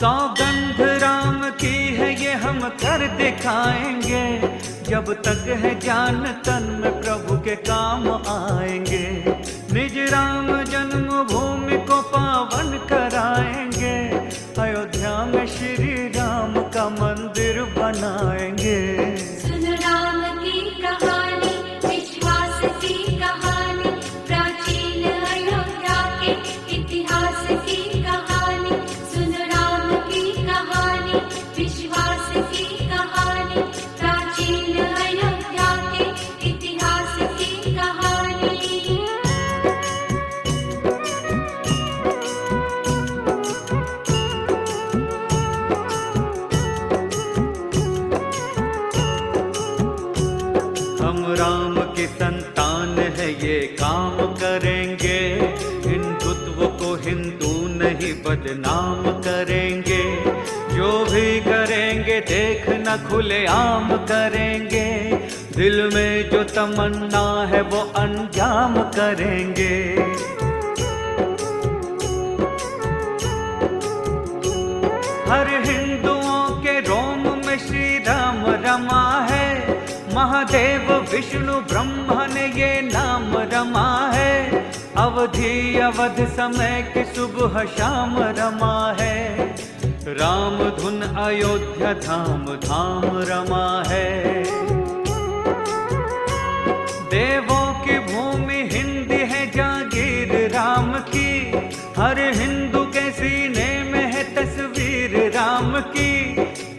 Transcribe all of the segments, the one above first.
सौगंध राम की है ये हम कर दिखाएंगे, जब तक है जान तन में प्रभु के काम आएंगे। निज राम जन्मभूमि को पावन कराएंगे, अयोध्या में श्री राम का मंदिर बनाएंगे। सुन राम की कहानी, विश्वास की कहानी, प्राचीन अयोध्या के इतिहास की कहानी। सुन राम की कहानी, विश्वास की कहानी, प्राचीन अयोध्या के इतिहास की कहानी। हम राम की संतान है ये काम करेंगे, हिंदुत्व को हिंदू नहीं बदनाम करेंगे। जो भी करेंगे देखना खुले आम करेंगे, दिल में जो तमन्ना है वो अंजाम करेंगे। हर हिंदुओं के रोम में श्री राम रमा है, महादेव विष्णु ब्रह्मा ने ये नाम रमा है। अवधि अवध समय की सुबह शाम रमा है, राम धुन अयोध्या धाम धाम रमा है। देवों की भूमि हिंदी है जागीर राम की, हर हिंदू के सीने में है तस्वीर राम की।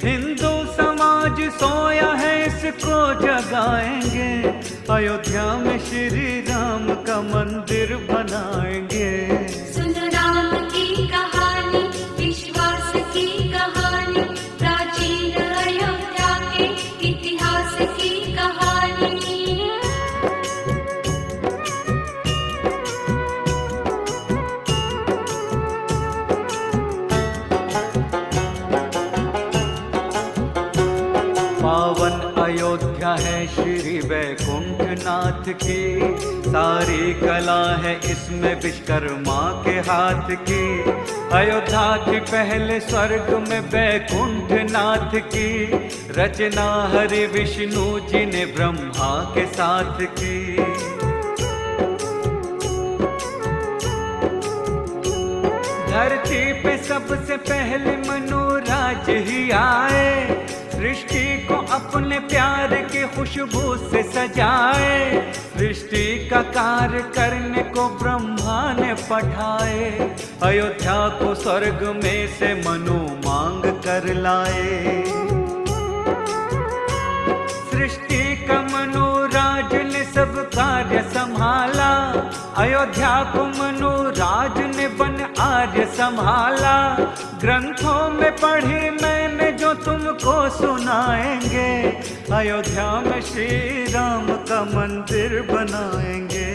हिंदू समाज सोया है इसको जगाएंगे, अयोध्या में श्री राम का मंदिर बनाएंगे। सुन राम की कहानी, विश्वास की कहानी, प्राचीन अयोध्या के इतिहास की कहानी। पावन अयोध्या है श्री वैकुंठ नाथ की, सारी कला है इसमें विश्वकर्मा के हाथ की। अयोध्या की पहले स्वर्ग में वैकुंठ नाथ की, रचना हरि विष्णु जी ने ब्रह्मा के साथ की। धरती पे सबसे पहले मनुराज ही आए, सृष्टि को अपने प्यार की खुशबू से सजाए। सृष्टि का कार्य करने को ब्रह्मा ने पठाए, अयोध्या को स्वर्ग में से मनु मांग कर लाए। सृष्टि का मनुराज ने सब कार्य संभाला, अयोध्या को मनुराज ने वन आर्य संभाला। ग्रंथों में पढ़ी मैंने जो तुमको सुनाएंगे, अयोध्या में श्री राम का मंदिर बनाएंगे।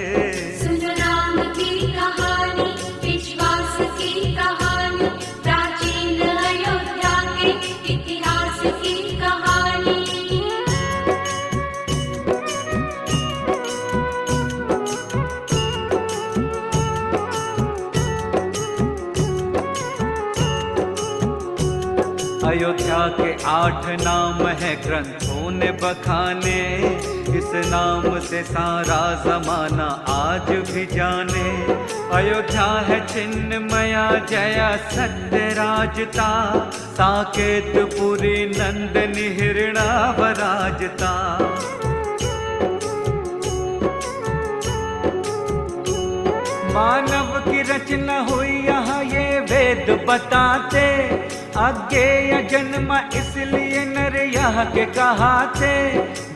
सुन राम की कहानी, विश्वास की कहानी, प्राचीन अयोध्या के इतिहास की कहानी। अयोध्या के 8 नाम है ग्रंथों ने बखाने, इस नाम से सारा जमाना आज भी जाने। अयोध्या है चिन्मया जया सत्य राजता, साकेतपुरी नंदनी हिरणा वराजता। मानव की रचना हुई यहाँ ये वेद बताते, अज्ञेय जन्म इसलिए नर यहाँ के कहाते।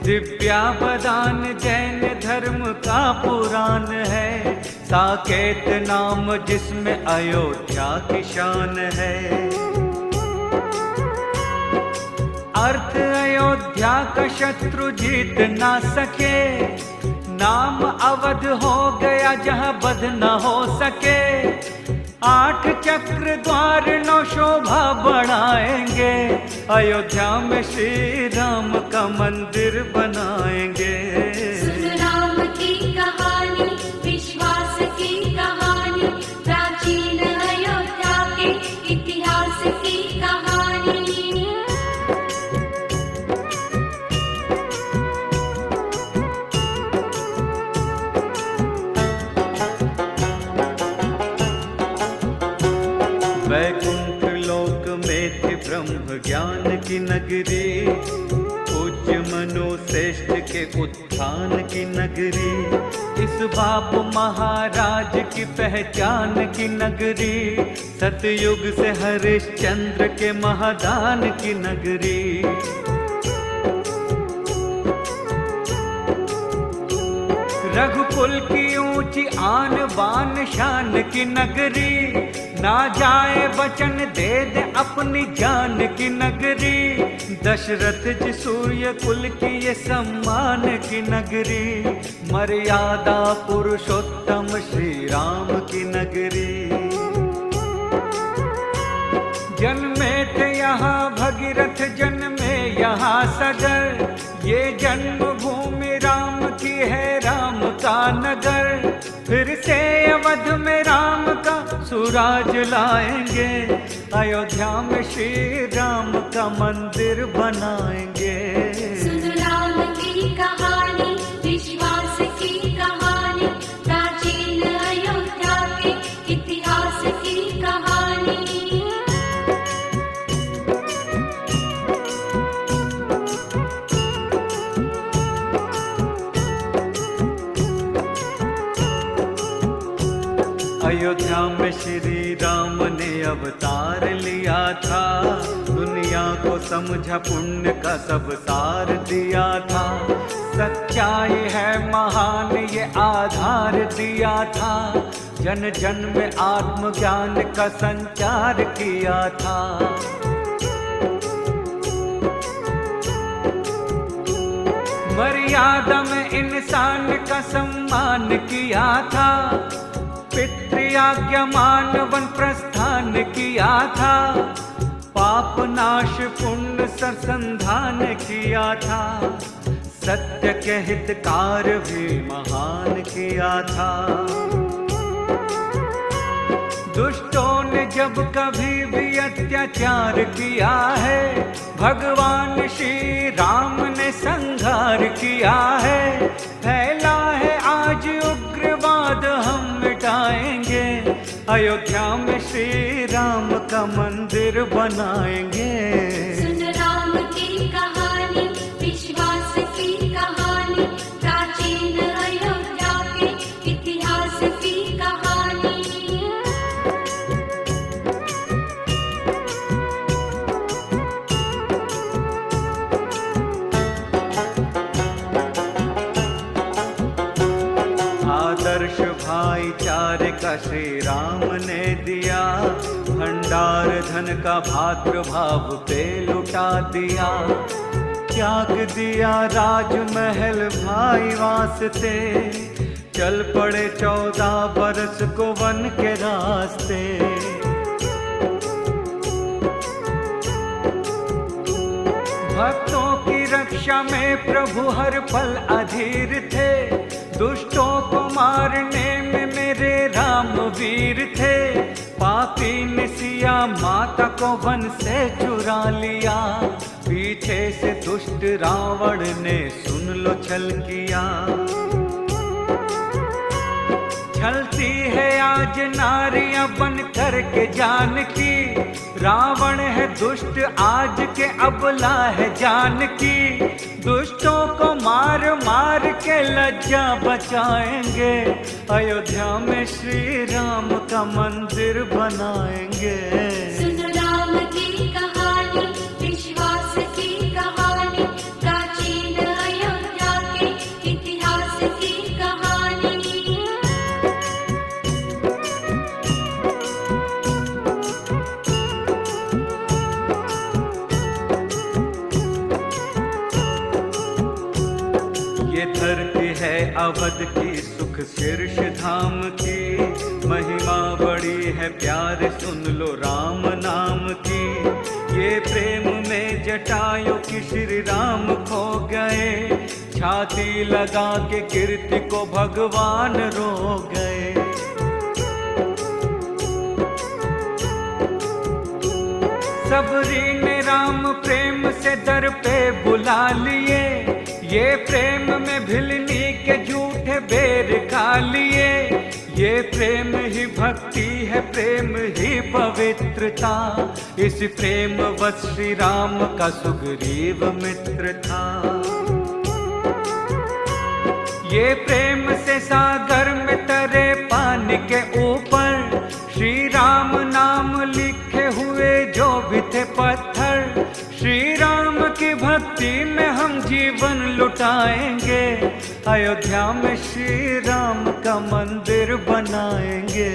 दिव्यावदान जैन धर्म का पुराण है, साकेत नाम जिसमें अयोध्या की शान है। अर्थ अयोध्या का शत्रु जीत ना सके, नाम अवध हो गया जहाँ बद न हो सके। 8 चक्र द्वार 9 शोभा बढ़ाएंगे, अयोध्या में श्री राम का मंदिर बनाएंगे। सुन राम की कहानी, विश्वास की कहानी। वैकुंठ लोक में थी ब्रह्म ज्ञान की नगरी, पूज्य मनुश्रेष्ठ के उत्थान की नगरी, इस बाप महाराज की पहचान की नगरी, सतयुग से हरिश्चंद्र के महादान की नगरी। रघुकुल की ऊंची आन बान शान की नगरी, ना जाए वचन दे दे अपनी जान की नगरी, दशरथ जी सूर्य कुल की ये सम्मान की नगरी, मर्यादा पुरुषोत्तम श्री राम की नगरी। जन्मे थे यहाँ भगीरथ, जन्मे यहाँ सगर, ये जन्मभूमि राम की है, राम का नगर, फिर से अवध में राम का सुराज लाएंगे, अयोध्या में श्री राम का मंदिर बनाएंगे। सुन राम की कहानी, विश्वास की कहानी, प्राचीन अयोध्या के इतिहास की कहानी। अयोध्या में श्री राम ने अवतार लिया था, दुनिया को समझा पुण्य का सब सार दिया था, सच्चाई है महान ये आधार दिया था, जन जन में आत्मज्ञान का संचार किया था। मर्यादा में इंसान का सम्मान किया था, पितृआज्ञा मान वन प्रस्थान किया था, पाप नाश पुण्य सरसंधान किया था, सत्य के हितकार भी महान किया था। दुष्टों ने जब कभी भी अत्याचार किया है, भगवान श्री राम ने संहार किया है, फैला है आज उग्रवाद हम मिटाएंगे, अयोध्या में श्री राम का मंदिर बनाएंगे। सुन राम की कहानी, विश्वास की कहानी, प्राचीन अयोध्या के इतिहास की कहानी। आदर्श भाईचारे का श्री राम ने दिया, भंडार धन का भातृभाव पे लुटा दिया, त्याग दिया राजमहल भाई वास्ते, चल पड़े 14 बरस को वन के रास्ते। भक्तों की रक्षा में प्रभु हर पल अधीर थे, दुष्टों को मारने में मेरे राम वीर थे, पापी ने सिया माता को वन से चुरा लिया, पीछे से दुष्ट रावण ने सुन लो छल किया। छलती है आज नारियां बन करके जानकी, रावण है दुष्ट आज के अबला है जानकी, दुष्टों को मार मार के लज्जा बचाएंगे, अयोध्या में श्री राम का मंदिर बनाएंगे। सुन राम की कहानी, विश्वास की कहानी, प्राचीन अयोध्या के इतिहास की कहानी। ये धरती है अवध की सुख शीर्ष धाम की, महिमा बड़ी है प्यार सुन लो राम नाम की, ये प्रेम में जटायु की श्री राम खो गए, छाती लगा के कीर्ति को भगवान रो गए। सबरी ने राम प्रेम से दर पे बुला लिए, ये प्रेम में भिलनी के झूठे बेर खा लिए, ये प्रेम ही भक्ति है, प्रेम ही पवित्रता। इस प्रेम वश श्री राम का सुग्रीव मित्र था। ये प्रेम से सागर में तरे पानी के ऊपर श्री राम नाम लिखे हुए जो भी थे पत्थर। श्री राम की भक्ति में हम जीवन लुटाएंगे, अयोध्या में श्री राम का मंदिर बनाएंगे।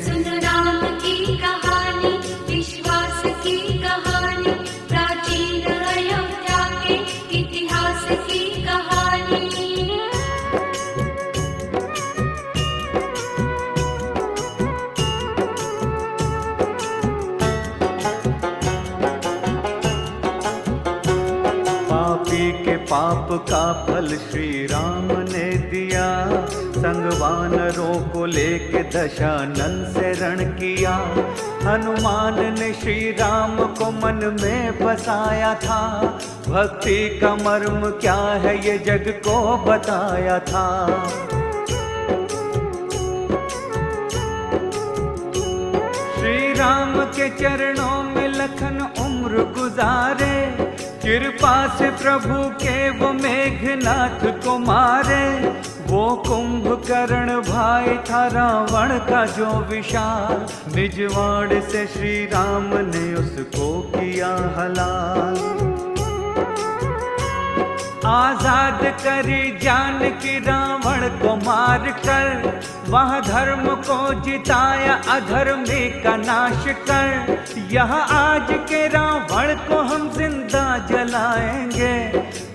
सुन राम की कहानी, विश्वास की कहानी, प्राचीन अयोध्या के इतिहास की कहानी। पापी के पाप का फल श्री राम ने दिया। संग वानरों को लेके दशानन से रण किया। हनुमान ने श्री राम को मन में बसाया था। भक्ति का मर्म क्या है ये जग को बताया था। श्री राम के चरणों में लखन उम्र गुजारे। कृपा से प्रभु के वो मेघनाथ को मारे। वो कुंभकर्ण भाई था रावण का जो विशाल। निजवाड़ से श्री राम ने उसको किया हलाल। आजाद करी जानकी रावण को मार कर। वह धर्म को जिताया अधर्मी का नाश कर। यह आज के रावण को हम जिंदा जलाएंगे।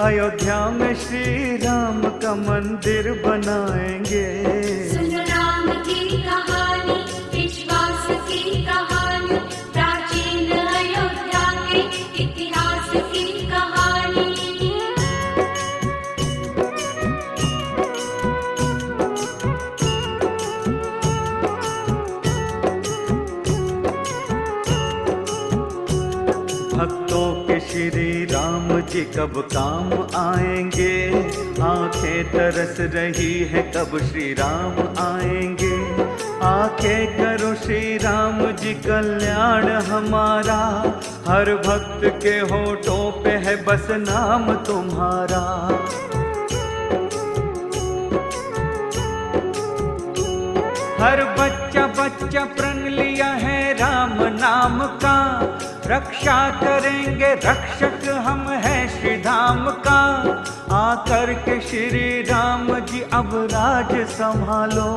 अयोध्या में श्री राम का मंदिर बनाएंगे। सुन राम की कहानी, विश्वास की कहानी, प्राचीन अयोध्या के इतिहास की कहानी। भक्तों के श्री राम जी कब काम आएंगे। आंखें तरस रही है कब श्री राम आएंगे। आंखें करो श्री राम जी कल्याण हमारा। हर भक्त के होठों पे है बस नाम तुम्हारा। हर बच्चा बच्चा प्रण लिया है राम नाम का। रक्षा करेंगे रक्षक हम हैं श्री धाम का। आकर के श्री राम जी अब राज संभालो।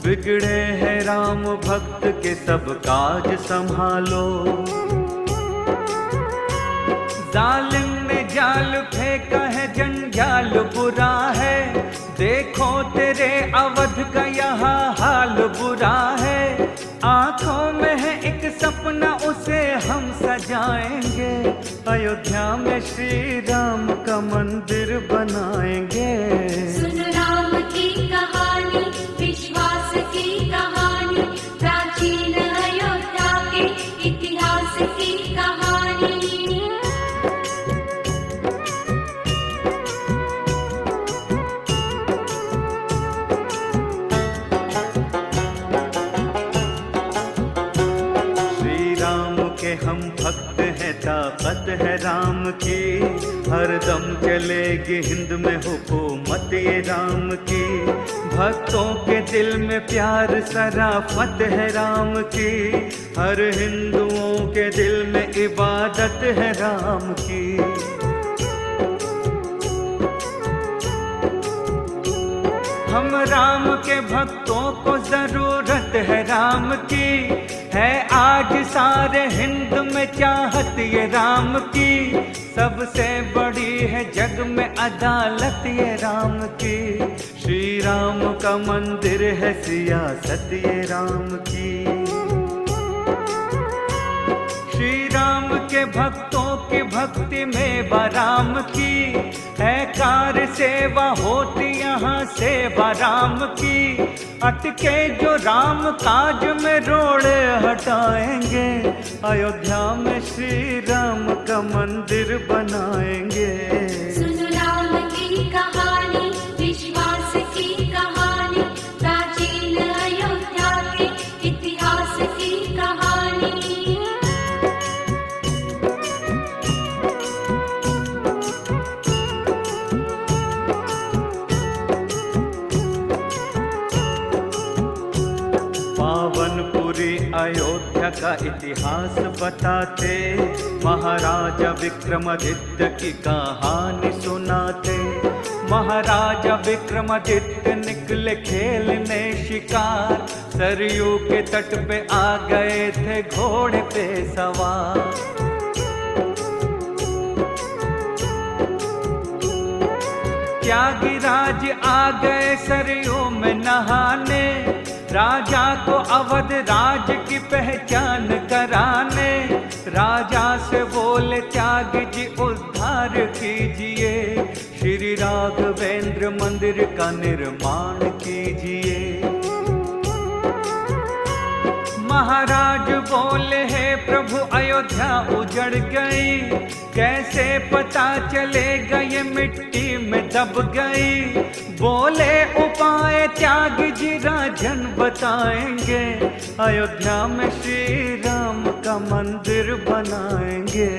बिगड़े हैं राम भक्त के सब काज संभालो। जालिम ने जाल फेंका है जंजाल बुरा है। देखो तेरे अवध का यहाँ हाल बुरा है। आंखों में है एक सपना उसे हम सजाएंगे। अयोध्या में श्री राम का मंदिर बनाएंगे। सुन राम की कहानी, विश्वास की कहानी, प्राचीन अयोध्या के इतिहास की कहानी। हम भक्त हैं, ताकत है राम की। हर दम चलेगी हिंद में हुकूमत ये राम की। भक्तों के दिल में प्यार सराफत है राम की। हर हिंदुओं के दिल में इबादत है राम की। हम राम के भक्तों को जरूरत है राम की। है आज सारे हिंद में चाहत ये राम की। सबसे बड़ी है जग में अदालत ये राम की। श्री राम का मंदिर है सियासत ये राम की। श्री राम के भक्तों की भक्ति में राम की। है कार सेवा होती यहाँ सेवा राम की। अटके जो राम काज में रोड़े हटाएंगे। अयोध्या में श्री राम का मंदिर बनाएंगे। सुन राम की कहानी, विश्वास की कहानी, प्राचीन अयोध्या पावनपुरी अयोध्या का इतिहास बताते, महाराजा विक्रमादित्य की कहानी सुनाते। महाराजा विक्रमादित्य निकले खेलने शिकार, सरयू के तट पे आ गए थे घोड़े पे सवार। त्यागीराज आ गए सरयू में नहाने, राजा को अवध राज की पहचान कराने। राजा से बोले त्यागी जी उद्धार कीजिए, श्री राघवेंद्र मंदिर का निर्माण कीजिए। महाराज बोले हे प्रभु अयोध्या उजड़ गई, कैसे पता चलेगा ये मिट्टी में दब गई। बोले उपाय त्यागी जी राजन बताएंगे, अयोध्या में श्री राम का मंदिर बनाएंगे।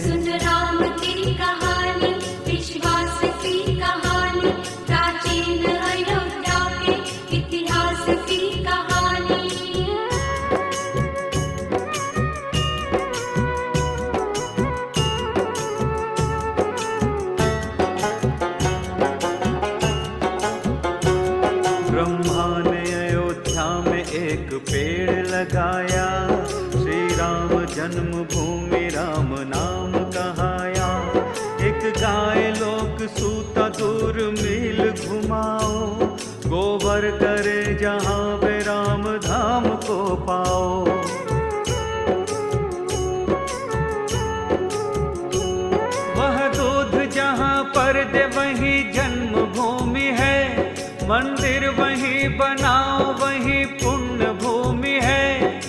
सुन राम की कहानी, विश्वास की कहानी, प्राचीन अयोध्या के इतिहास की कहानी। ब्रह्मा ने अयोध्या में एक पेड़ लगाया, श्री राम जन्मभूमि राम नाम कहाया। एक गाय लोक सूता दूर मील घुमाओ, गोबर करे जहाँ पे राम धाम को पाओ। वह दूध जहाँ पर दे वही जन्मभूमि है, मंदिर वहीं बनाओ वहीं पुण्य भूमि है।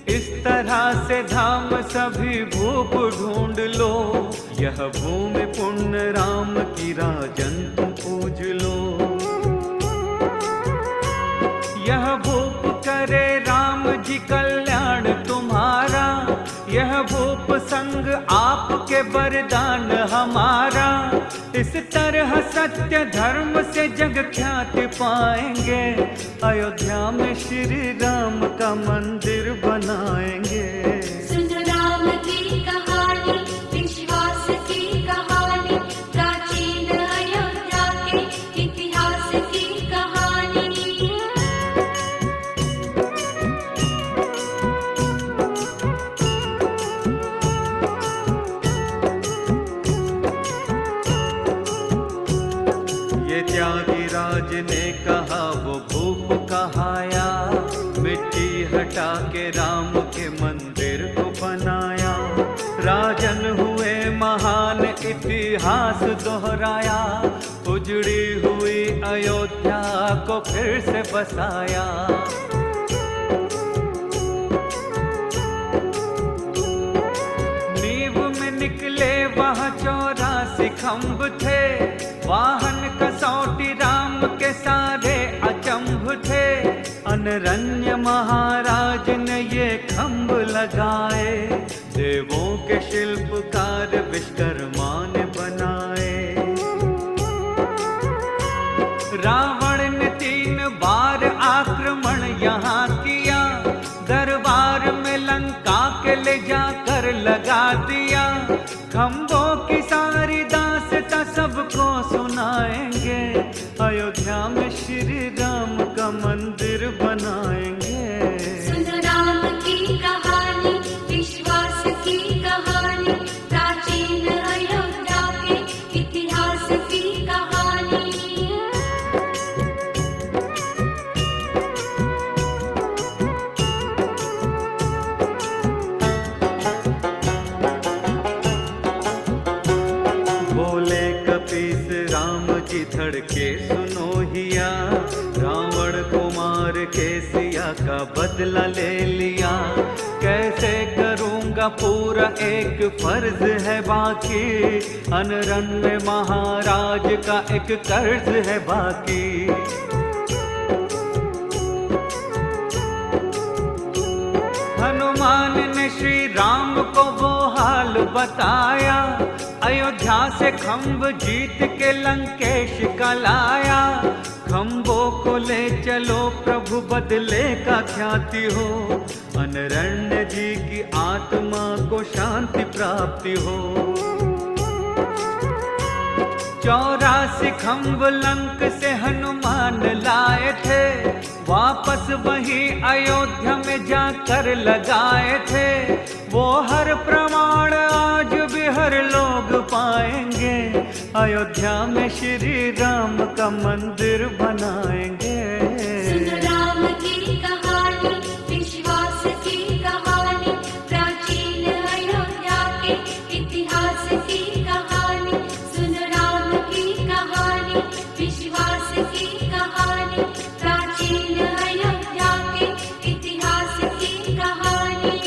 इस तरह से धाम सभी भूप ढूंढ लो, यह भूमि पुण्य राम की राजन तुम पूज लो। यह भूप करे राम जी कल्याण तुम्हारा, यह भूप संग आपके वरदान हमारा। इस तरह सत्य धर्म से जग ख्याति पाएंगे, अयोध्या में श्री राम का मंदिर बनाएंगे। सुन राम की कहानी, विश्वास की कहानी, प्राचीन अयोध्या के इतिहास की कहानी। ये त्यागीराज ने कहा वो भूप कहाया, मिट्टी हटा के राम के मंदिर को बनाया। राजन हुए महान इतिहास दोहराया, उजड़ी हुई अयोध्या को फिर से बसाया। नींव में निकले वहाँ 84 खम्भ थे, वाहन कसौटी राम के सारे अचंभ थे। अनरण्य महाराज ने ये खम्भ लगाए, देवों के शिल्पकार विश्वकर्मा ने बनाए। रावण ने 3 बार आक्रमण यहाँ किया, दरबार में लंका के ले जाकर लगा दिया। खम्भों की सारी दास्तां सबको सुनाएंगे, अयोध्या में श्री राम का मंदिर बनाएंगे। सुन राम की कहानी, विश्वास की कहानी, प्राचीन अयोध्या के इतिहास की कहानी। बोले कपीस राम जी धड़के सुनो हिया, रावण को मार के सिया का बदला ले लिया। कैसे करूँगा पूरा एक फर्ज है बाकी, अनरण्य महाराज का एक कर्ज है बाकी। हनुमान ने श्री राम को वो हाल बताया, अयोध्या से खम्भ जीत के लंकेश का लाया। खम्भों को ले चलो प्रभु बदले का ख्याति हो, अनरण्य जी की आत्मा को शांति प्राप्ति हो। 84 खम्भ लंक से हनुमान लाए थे, वापस वही अयोध्या में जाकर लगाए थे। वो हर प्रमाण आज भी हर लोग पाएंगे, अयोध्या में श्री राम का मंदिर बनाएंगे। सुन राम की कहानी, विश्वास की कहानी, प्राचीन अयोध्या के इतिहास की कहानी। सुन राम की कहानी, विश्वास की कहानी, प्राचीन अयोध्या के इतिहास की कहानी।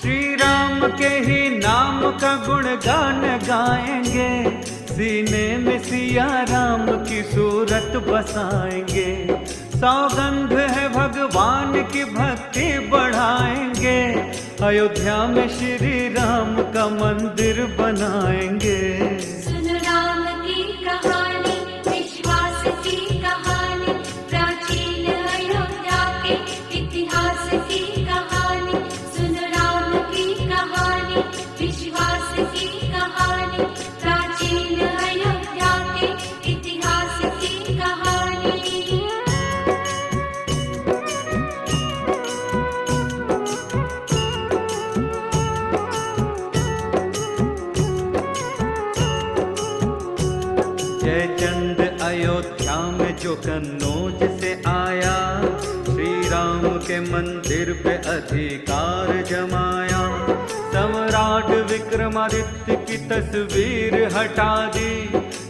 श्री राम के ही नाम का गुणगान गाएंगे, सीने में सिया राम की सूरत बसाएंगे। सौगंध है भगवान की भक्ति बढ़ाएंगे, अयोध्या में श्री राम का मंदिर बनाएंगे। सुन राम की कहानी, विश्वास की कहानी, प्राचीन अयोध्या के इतिहास की कहानी। सुन राम की कहानी, विश्वास की कहानी, प्राचीन अयोध्या के इतिहास की कहानी। जयचंद अयोध्या में जो कन्नौज से आया, श्री राम के मंदिर पे अधिकार जमाया। सम्राट विक्रमादित्य की तस्वीर हटा दी,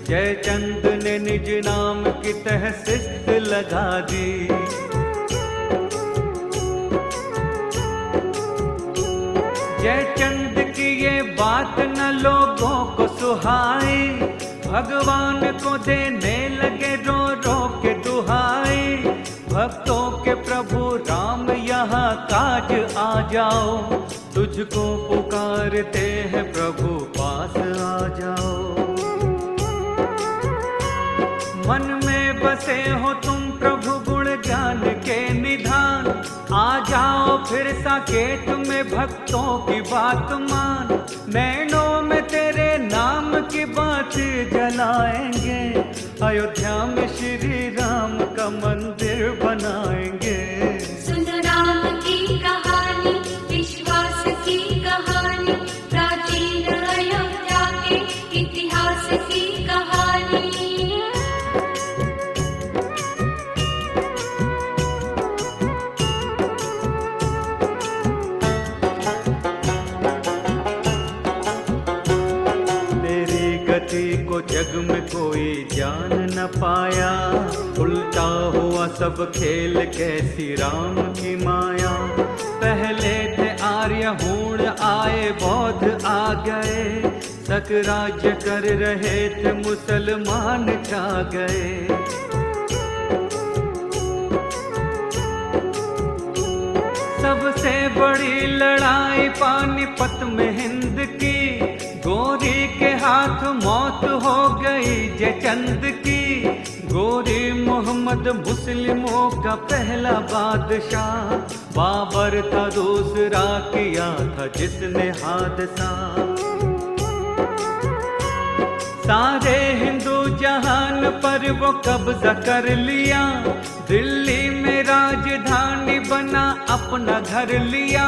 जयचंद ने निज नाम की तहसीस लगा दी। जयचंद की ये बात न लोगों को सुहाई, भगवान को देने लगे रो रो के दुहाई। भक्तों के प्रभु राम यहाँ काज आ जाओ, तुझको पुकारते हैं प्रभु पास आ जाओ। मन में बसे हो तुम प्रभु गुण ज्ञान के निधान, आ जाओ फिर साकेत में भक्तों की बात मान। नैनों में तेरे नाम की बात जलाएंगे, अयोध्या में श्री राम का मंदिर बनाएंगे। सुन राम की कहानी, विश्वास की कहानी, प्राचीन अयोध्या के इतिहास की कहानी। को जग में कोई जान न पाया, उल्टा हुआ सब खेल कैसी राम की माया। पहले थे आर्य हूण आए बौद्ध आ गए, सकराज्य कर रहे थे मुसलमान छा गए। सबसे बड़ी लड़ाई पानीपत में हिंद की, गोरी के हाथ मौत हो गई जयचंद की। गोरी मोहम्मद मुस्लिमों का पहला बादशाह, बाबर था दूसरा किया था जिसने हादसा। सारे हिंदू जहान पर वो कब्जा कर लिया, दिल्ली में राजधानी बना अपना घर लिया।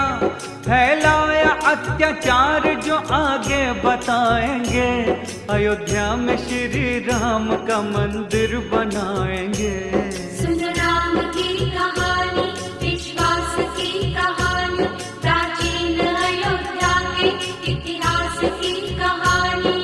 फैलाया अत्याचार जो आगे बताएंगे, अयोध्या में श्री राम का मंदिर बनाएंगे। सुन राम की कहानी, विश्वास की कहानी, प्राचीन अयोध्या के इतिहास की कहानी।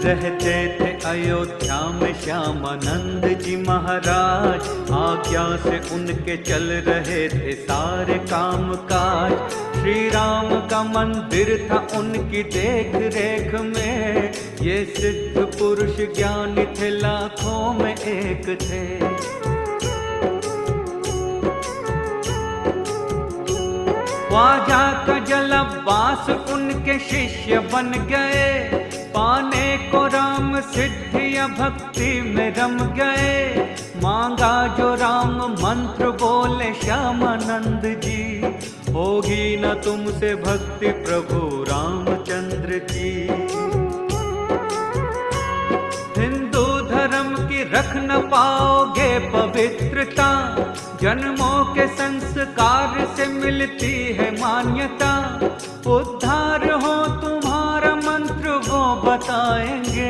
रहते थे अयोध्या में श्यामानंद जी महाराज, आज्ञा से उनके चल रहे थे सारे काम काज। श्री राम का मंदिर था उनकी देख रेख में, ये सिद्ध पुरुष ज्ञानी थे लाखों में एक थे। ख्वाजा का जलवास उनके शिष्य बन गए, पाने को राम सिद्धिया भक्ति में रम गए। मांगा जो राम मंत्र बोले श्यामानंद जी, होगी न तुमसे भक्ति प्रभु रामचंद्र की। हिंदू धर्म की रख न पाओगे पवित्रता, जन्मों के संस्कार से मिलती है मान्यता। उद्धार हो तुम्हारा मंत्र वो बताएंगे,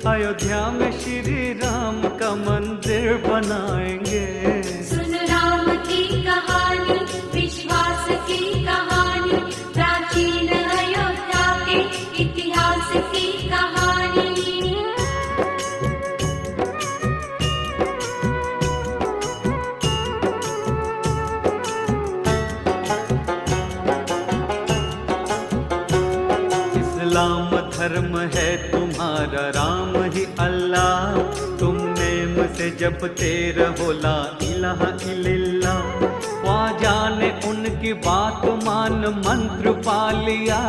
अयोध्या में श्री राम का मंदिर बनाएंगे। सुन राम की कहानी, विश्वास की कहानी, प्राचीन अयोध्या के इतिहास की कहानी। इस्लाम धर्म है तुम्हारा, राम ही अल्लाह, तुम नेम से जपते रहो ला इलाहा इल्लल्लाह। ख्वाजा ने उनकी बात मान मंत्र पा लिया,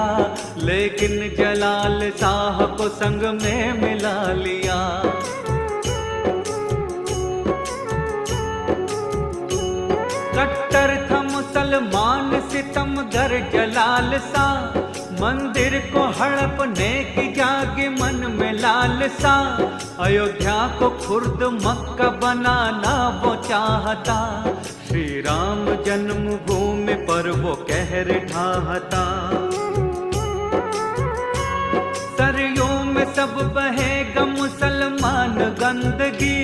लेकिन जलाल शाह को संग में मिला लिया। कट्टर था मुसलमान सितमगर जलाल सा, मंदिर को हड़पने की जागी मन में लालसा। अयोध्या को खुर्द मक्का बनाना वो चाहता, श्री राम जन्मभूमि पर वो कहर ढाहता। सरयों में सब बहेगा मुसलमान गंदगी,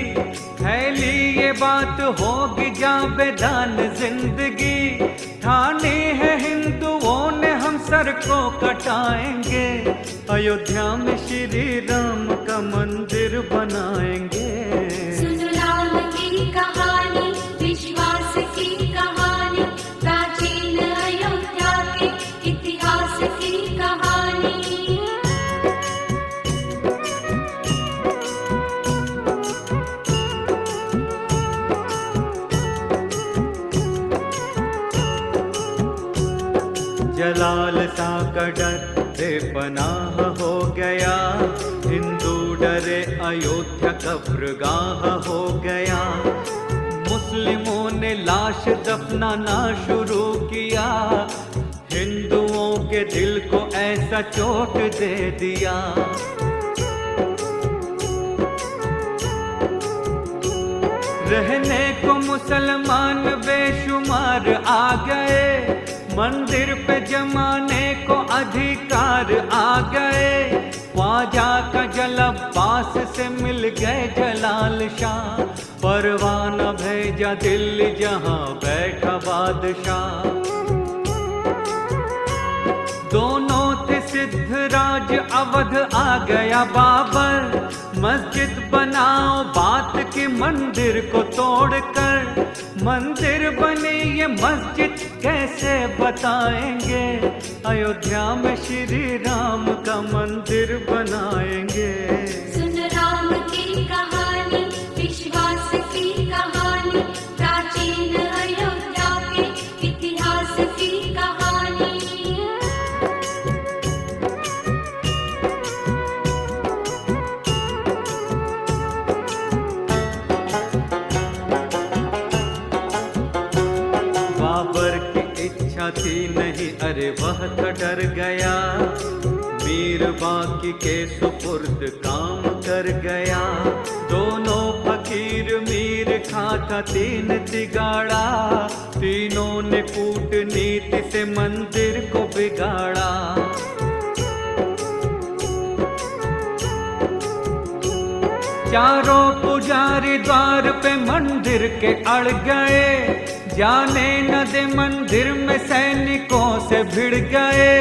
फैली ये बात होगी जाबेदान जिंदगी। ठाने है हिंदुओं ने हम सर को कटाएंगे, अयोध्या में श्री राम का मंदिर बनाएंगे। सुन राम की कहानी, विश्वास की कहानी, प्राचीन अयोध्या के इतिहास की कहानी। जलाल सा का डर बेपनाह हो गया, हिंदू डरे अयोध्या कब्रगाह हो गया। मुस्लिमों ने लाश दफनाना शुरू किया, हिंदुओं के दिल को ऐसा चोट दे दिया। रहने को मुसलमान बेशुमार आ गए, मंदिर पे जमाने को अधिकार आ गए। ख्वाजा का जलवास से मिल गए जलाल शाह, परवाना भेजा दिल्ली जहां बैठा बादशाह। दोनों थे सिद्धराज, अवध आ गया बाबर, मस्जिद बनाओ बात की मंदिर को तोड़कर। मंदिर बने ये मस्जिद कैसे बताएंगे, अयोध्या में श्री राम का मंदिर बनाएंगे। सुन राम की कहानी, विश्वास की कहानी, प्राचीन अयोध्या के इतिहास की कहानी। बाबर की इच्छा थी नहीं, अरे वह तो डर गया, मीर बाकी के सुपुर्द काम कर गया। दोनों फकीर मीर खाता तीन तिगाड़ा, तीनों ने कूटनीति से मंदिर को बिगाड़ा। चारों पुजारी द्वार पे मंदिर के अड़ गए, जाने न दे मंदिर में सैनिकों से भिड़ गए।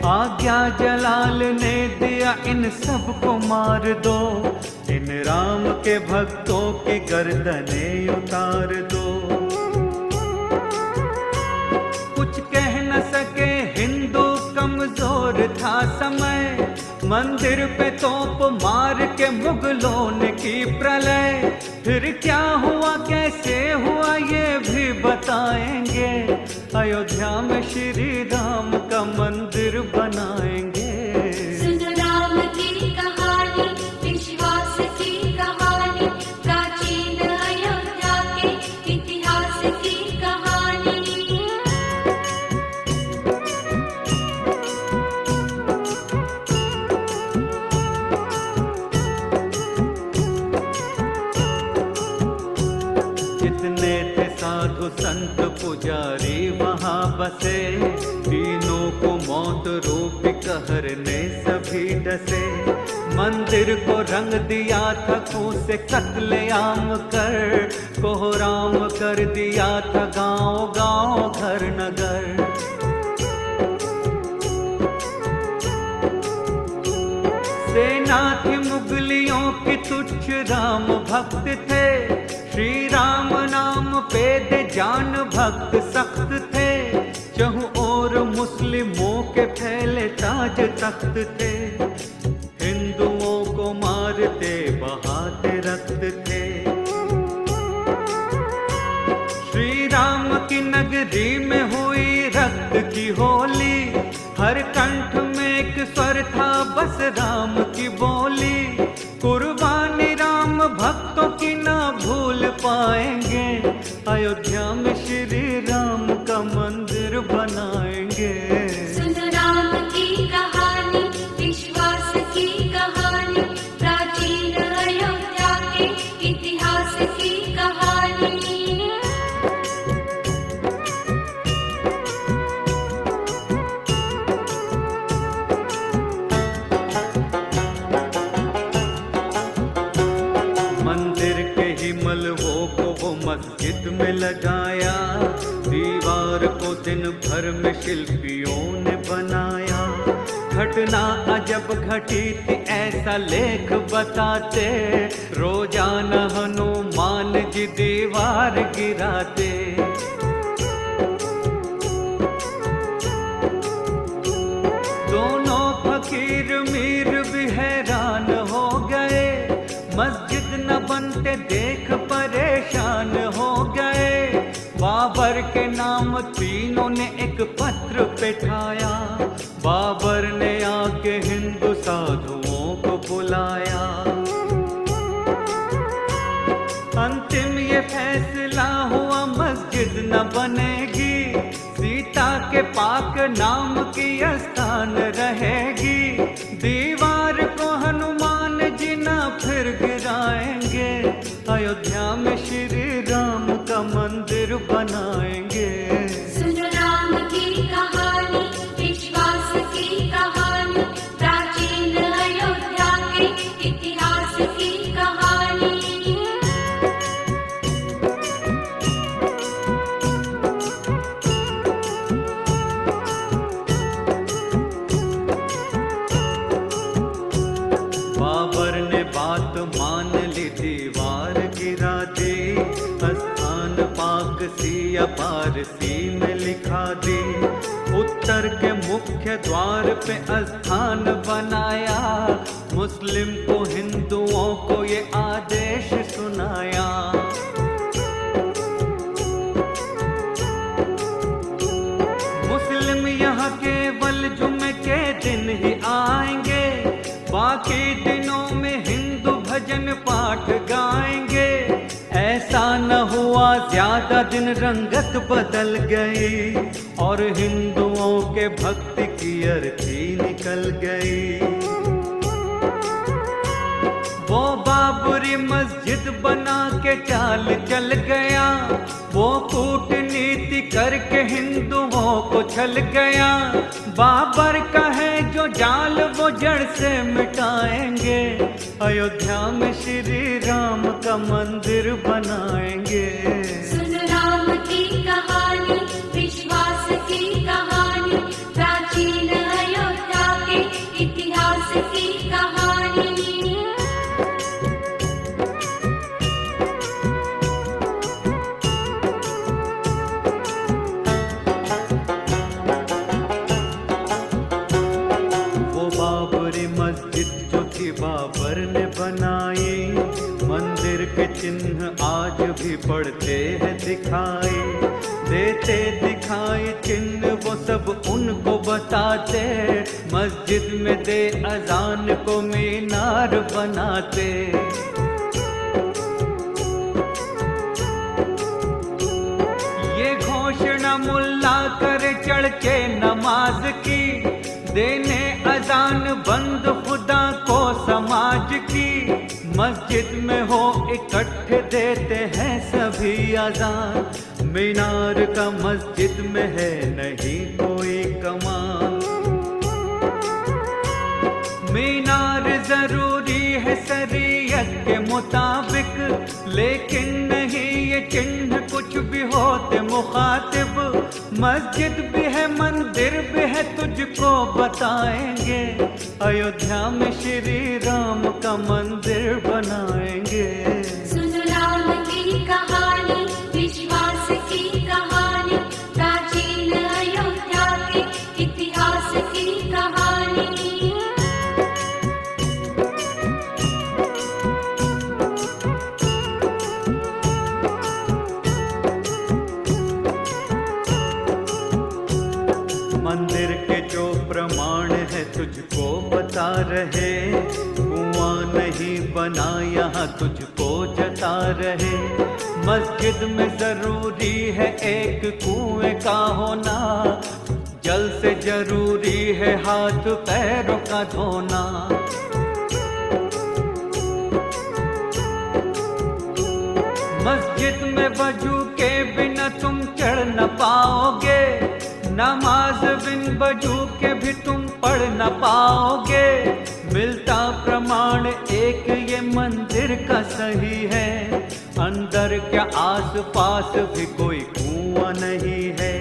आज्ञा जलाल ने दिया इन सबको मार दो, इन राम के भक्तों की गर्दनें उतार दो। कुछ कह न सके हिंदू, कमजोर था समय, मंदिर पे तोप मार के मुगलों ने की प्रलय। फिर क्या हुआ कैसे हुआ ये भी बताएंगे, अयोध्या में श्री राम का मंदिर बनाएंगे। सुन राम की कहानी, विश्वास की कहानी, प्राचीन अयोध्या के इतिहास की कहानी। जितने थे साधु संत पुजारी वहाँ बसे, तीनों को मौत रूपी कहर ने सभी डसे। मंदिर को रंग दिया था खून से कत्लेआम कर, कोहराम कर दिया था गांव गांव घर नगर। सेना थी मुगलियों की तुच्छ राम भक्त थे, श्री राम नाम पे दे जान भक्त सख्त थे। चहु और मुस्लिमों के फैले ताज तख्त थे, हिंदुओं को मारते बहाते रक्त थे। श्री राम की नगरी में हुई रक्त की होली, हर कंठ में एक स्वर था बस राम की बोली। कुर्बानी राम भक्तों की ना भूल पाएंगे, अयोध्या में श्री राम का मंदिर बनाएंगे। सुन राम की कहानी, विश्वास की कहानी, प्राचीन अयोध्या के इतिहास की कहानी। मस्जिद में लगाया, दीवार को दिन भर में शिल्पियों ने बनाया। घटना अजब घटी थी ऐसा लेख बताते, रोजाना हनुमान जी दीवार गिराते। दोनों फकीर मीर भी हैरान हो गए, मस्जिद न बनते देख परेशान हो गए। बाबर के नाम तीनों ने एक पत्र पेठाया, बाबर ने आके हिंदू साधुओं को बुलाया। अंतिम ये फैसला हुआ मस्जिद न बनेगी, सीता के पाक नाम की स्थान रहेगी। दीवार को हनुमान जी ना फिर गिराएंगे, अयोध्या में श्री राम का मंदिर बनाएंगे। सुन राम की कहानी, विश्वास की कहानी, प्राचीन अयोध्या के इतिहास की कहानी। बाबर ने बात मान ली, दीवार गिरा दी, स्थान पाक सी पारसी में लिखा दी। उत्तर के मुख्य द्वार पे स्थान बनाया, मुस्लिम को हिंदुओं को ये आदेश सुनाया। मुस्लिम यहाँ केवल जुमे के दिन ही आएंगे, बाकी दिनों में हिंदू भजन पाठ गाएंगे। ऐसा न हुआ ज्यादा दिन रंगत बदल गई, और हिंदुओं के भक्ति की अर्थी निकल गई। वो बाबरी मस्जिद बना के चाल चल गया, वो कूटनीति करके हिंदुओं को छल गया। बाबर का है जो जाल वो जड़ से मिटाएंगे, अयोध्या में श्री राम का मंदिर बनाएंगे। सुन राम की कहानी, विश्वास की कहानी, प्राचीन अयोध्या के इतिहास की कहानी। देते दिखाई चिन्ह वो सब उनको बताते, मस्जिद में दे अजान को मीनार बनाते। ये घोषणा मुल्ला करे चढ़ के नमाज की, देने अजान बंद खुदा को समाज की। मस्जिद में हो इकट्ठे देते हैं सभी अजान, मीनार का मस्जिद में है नहीं कोई कमान। मीनार जरूरी है शरीयत के मुताबिक, लेकिन नहीं ये चिन्ह कुछ भी होते मुखातिब। मस्जिद भी है मंदिर भी है तुझको बताएंगे, अयोध्या में श्री राम का मंदिर बनाएंगे। सुन राम की कहानी, विश्वास की कहानी, प्राचीन अयोध्या के इतिहास की कहानी। मंदिर के जो प्रमाण है तुझको बता रहे, कुआं नहीं बना यहाँ तुझको जता रहे। मस्जिद में जरूरी है एक कुएं का होना, जल से जरूरी है हाथ पैरों का धोना। मस्जिद में वजू के बिना तुम चढ़ न पाओगे, नमाज बिन वजू के भी तुम पढ़ न पाओगे। मिलता प्रमाण एक ये मंदिर का सही है, अंदर क्या आस पास भी कोई कुआं नहीं है।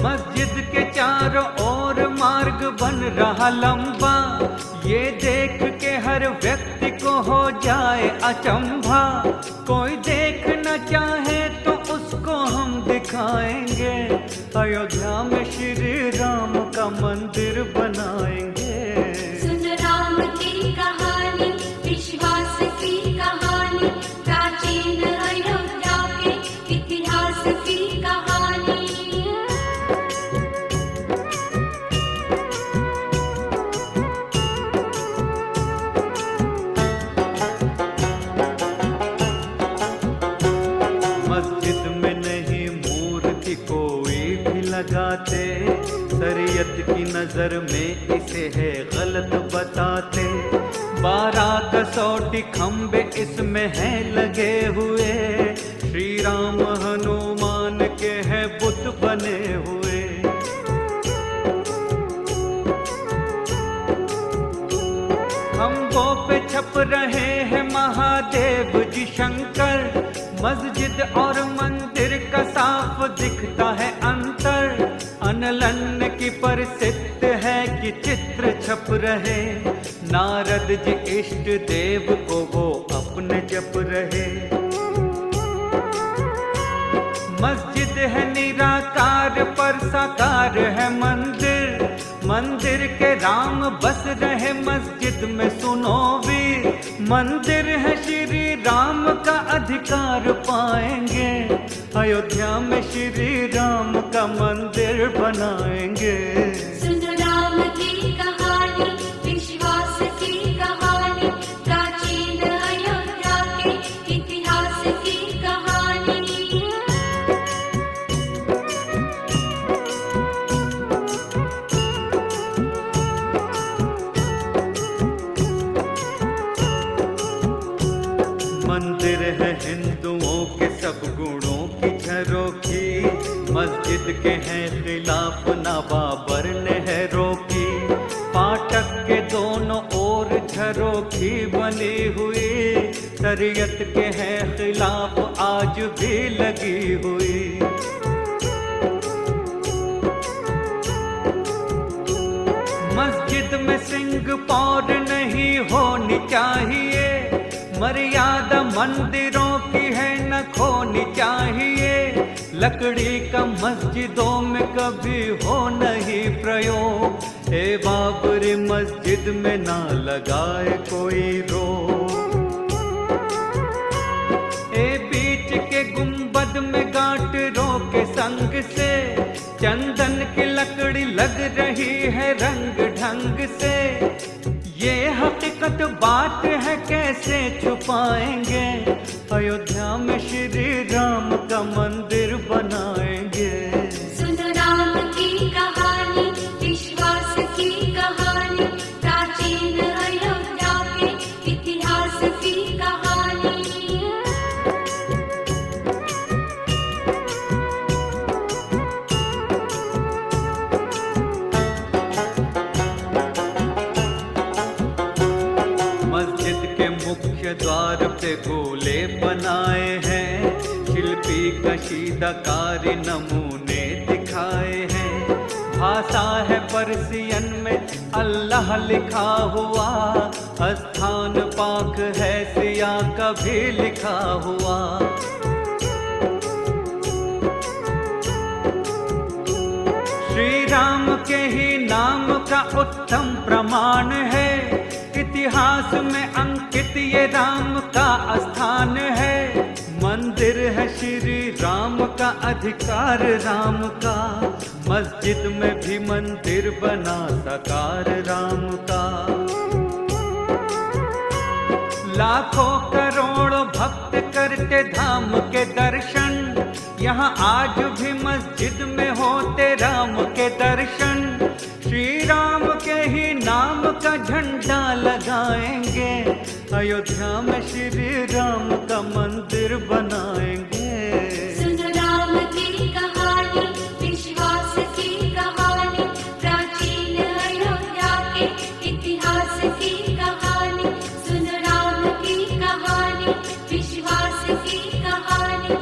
मस्जिद के चारों ओर मार्ग बन रहा लंबा, ये देख के हर व्यक्ति को हो जाए अचंभा। कोई देख न चाहे तो उसको हम दिखाएंगे, अयोध्या में श्री राम का मंदिर बनाएंगे। सुन राम की कहानी, विश्वास की कहानी, प्राचीन अयोध्या के इतिहास की कहानी। मस्जिद में नहीं मूर्ति कोई भी लगाते, शरीयत की नजर में इसे है गलत बताते। 12 कसौटी खंबे इसमें हैं लगे हुए, श्री राम हनुमान के हैं बुत बने हुए। खंभों पे छप रहे हैं महादेव जी शंकर, मस्जिद और मंदिर का साफ दिखता है अंतर। अनलन की प्रसिद्ध है कि चित्र छप रहे, नारद जी इष्ट देव को वो अपने जप रहे। मस्जिद है निराकार पर साकार है मंदिर, मंदिर के राम बस रहे मस्जिद में सुनो वीर। मंदिर है श्री राम का अधिकार पाएंगे, अयोध्या में श्री राम का मंदिर बनाएंगे। सुन राम की कहानी, विश्वास की कहानी, प्राचीन अयोध्या के इतिहास की कहानी। मंदिर है हिंदुओं के सब गुणों की झरोखी, मस्जिद के हैं खिलाफ ना बाबर ने है रोकी। फाटक के दोनों ओर झरोखी बनी हुई, शरीयत के हैं खिलाफ आज भी लगी हुई। मस्जिद में सिंह पौर नहीं होनी चाहिए, मर्यादा मंदिरों की है न खोनी चाहिए। लकड़ी का मस्जिदों में कभी हो नहीं प्रयोग, हे बाबरी मस्जिद में ना लगाए कोई रोक। ए बीच संग से, चंदन की लकड़ी लग रही है रंग ढंग से। ये हकीकत बात है कैसे छुपाएंगे, अयोध्या में श्री राम का मंदिर बनाएंगे। सुनो राम की कहानी, विश्वास की कहानी, प्राचीन अयोध्या के इतिहास की कहानी। मस्जिद के मुख्य द्वार पे गोले बनाए हैं, शिल्पी कशीदाकारी नमूने दिखाए हैं। भाषा है पर्सियन में अल्लाह लिखा हुआ, स्थान पाक है सिया का भी लिखा हुआ। श्री राम के ही नाम का उत्तम प्रमाण है, इतिहास में अंकित ये राम का स्थान है। मंदिर है श्री राम का, अधिकार राम का, मस्जिद में भी मंदिर बना साकार राम का। लाखों करोड़ों भक्त करते धाम के दर्शन, यहाँ आज भी मस्जिद में होते राम के दर्शन। श्री राम के ही नाम का झंडा लगाएंगे, अयोध्या में श्री राम का मंदिर बनाएंगे। सुनो राम की कहानी, विश्वास की कहानी, प्राचीन अयोध्या के इतिहास की कहानी। सुनो राम की कहानी, विश्वास की कहानी,